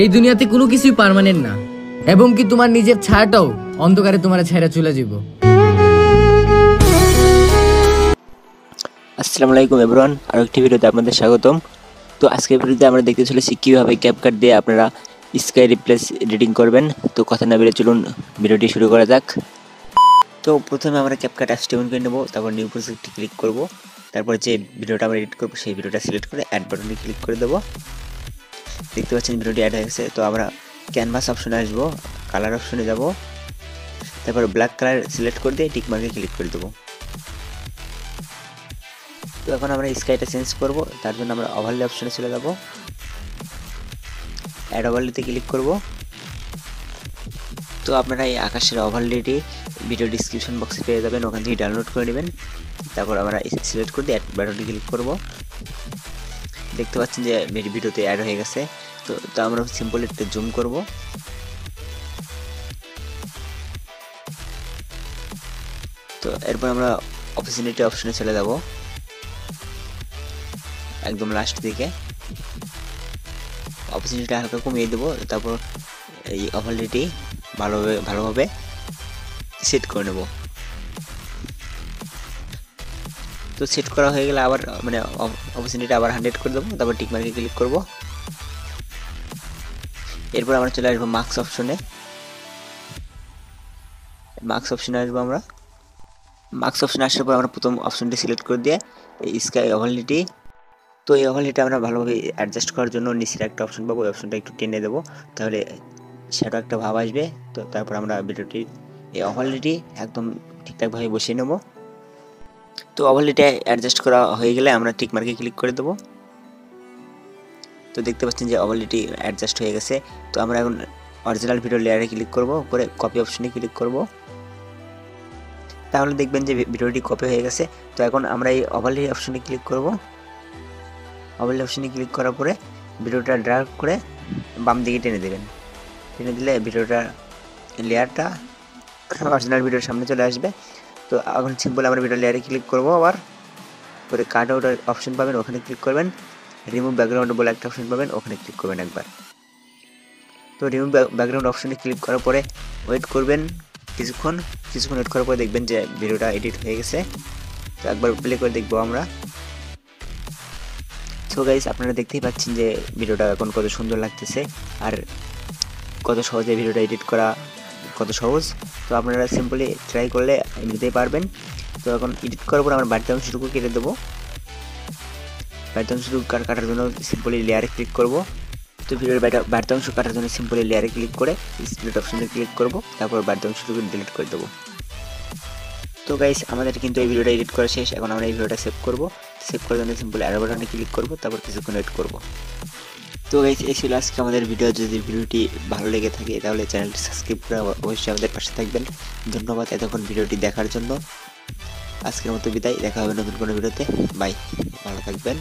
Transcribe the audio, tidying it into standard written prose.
এই দুনিয়াতে কোনো কিছুই পার্মানেন্ট না, এবং কি তোমার নিজের ছায়াটাও অন্ধকারে তোমার ছায়া চলে যাব। আসসালামু আলাইকুম এভরিওয়ান, আর একটি ভিডিওতে আপনাদের স্বাগতম। তো আজকের ভিডিওতে আমরা দেখতে চলেছি কীভাবে ক্যাপকাট দিয়ে আপনারা স্কাই রিপ্লেস এডিটিং করবেন। তো কথা না বেরিয়ে চলুন ভিডিওটি শুরু করা যাক। তো প্রথমে আমরা ক্যাপকাট অ্যাপসটি ওপেন করে নেব, তারপর নিউ প্রজেক্টটি ক্লিক করব, তারপর যে ভিডিওটা আমরা এডিট করবো সেই ভিডিওটা সিলেক্ট করে অ্যাড বাটনে ক্লিক করে দেবো। দেখতে পাচ্ছেন ভিডিওটি অ্যাড হয়ে গেছে। তো আমরা ক্যানভাস অপশনে আসবো, কালার অপশনে যাব, তারপর ব্ল্যাক কালার সিলেক্ট করে দিয়ে টিক মার্কে ক্লিক করে দেবো। তো এখন আমরা স্কাইটা চেঞ্জ করব, তার জন্য আমরা ওভারলে অপশনে চলে যাব, অ্যাড ওভারলেতে ক্লিক করব। তো আপনারা এই আকাশের ওভারলেটি ভিডিও ডিসক্রিপশন বক্সে পেয়ে যাবেন, ওখান থেকে ডাউনলোড করে নেবেন। তারপর আমরা সিলেক্ট করে দিয়ে অ্যাড বাটনে ক্লিক করব। দেখতে পাচ্ছেন যে ভিডিওতে অ্যাড হয়ে গেছে। তো আমরা সিম্পল একটু জুম করব। তো এরপর আমরা অপরচুনিটি অপশনে চলে যাব, একদম লাস্ট দিকে অপরচুনিটি হালকা কমিয়ে দেবো। তারপর এই ওভারলেটি ভালোভাবে সেট করে নেব। তো সেট করা হয়ে গেলে আবার অপরচুনিটি আবার 100 করে দেবো, তারপর টিক মার্কে ক্লিক করব। এরপর আমরা চলে আসবো মার্কস অপশনে। মার্কস অপশনে আসবো আমরা। মার্কস অপশনে আসার পর আমরা প্রথম অপশনটি সিলেক্ট করে দিয়ে এই স্কাই ওভারলেটি, তো এই ওভারলেটি আমরা ভালোভাবে অ্যাডজাস্ট করার জন্য নিচের একটা অপশন পাবো, ওই অপশনটা একটু টেনে দেবো, তাহলে শ্যাডো একটা ভাব আসবে। তো তারপর আমরা ভিডিওটি এই ওভারলেটি একদম ঠিকঠাকভাবে বসিয়ে নেব। তো ওভারলেটি অ্যাডজাস্ট করা হয়ে গেলে আমরা টিক মার্কে ক্লিক করে দেবো। তো দেখতে পাচ্ছেন যে ওভারলেটি অ্যাডজাস্ট হয়ে গেছে। তো আমরা এখন অরিজিনাল ভিডিও লেয়ারে ক্লিক করব, করে কপি অপশনে ক্লিক করব, তাহলে দেখবেন যে ভিডিওটি কপি হয়ে গেছে। তো এখন আমরা এই ওভারলে অপশনে ক্লিক করব। ওভারলে অপশনে ক্লিক করার পরে ভিডিওটা ড্র্যাগ করে বাম দিকে টেনে দেবেন। টেনে দিলে ভিডিওটা লেয়ারটা অরিজিনাল ভিডিওর সামনে চলে আসবে। তো এখন সিম্পল আমরা ভিডিও লেয়ারে ক্লিক করব, আবার করে কাট আউট অপশন পাবেন, ওখানে ক্লিক করবেন। রিমুভ ব্যাকগ্রাউন্ড বলে একটা অপশন পাবেন, ওখানে ক্লিক করবেন একবার। তো রিমুভ ব্যাকগ্রাউন্ড অপশনে ক্লিক করার পরে ওয়েট করবেন কিছুক্ষণ ওয়েট করার পরে দেখবেন যে ভিডিওটা এডিট হয়ে গেছে। তো একবার প্লে করে দেখবো আমরা। সো গাইস, আপনারা দেখতেই পাচ্ছেন যে ভিডিওটা এখন কত সুন্দর লাগতেছে, আর কত সহজে ভিডিওটা এডিট করা কত সহজ। তো আপনারা সিম্পলি ট্রাই করলে এমনিতেই পারবেন। তো এখন এডিট করার পর আমরা বাড়তি অংশটুকু কেটে দেবো। বাড়তি অংশটুকু কাটার জন্য সিম্পলি লেয়ারে ক্লিক করব। তো ভিডিওর বাড়তি অংশ কাটার জন্য সিম্পলি লেয়ারে ক্লিক করে স্প্লিট অপশনে ক্লিক করব, তারপর বাড়তি অংশটুকু ডিলিট করে দেবো। তো গাইস, আমাদের কিন্তু এই ভিডিওটা এডিট করা শেষ। এখন আমরা এই ভিডিওটা সেভ করব। সেভ করার জন্য সিম্পল অ্যারো বাটনে ক্লিক করব, তারপর কিছুক্ষণ ওয়েট করব। তো গাইস, এই ছিল আজকে আমাদের ভিডিও। যদি ভিডিওটি ভালো লেগে থাকে তাহলে চ্যানেলটি সাবস্ক্রাইব করে অবশ্যই আমাদের পাশে থাকবেন। ধন্যবাদ এতক্ষণ ভিডিওটি দেখার জন্য। আজকের মতো বিদায়, দেখা হবে নতুন কোনো ভিডিওতে। বাই, ভালো থাকবেন।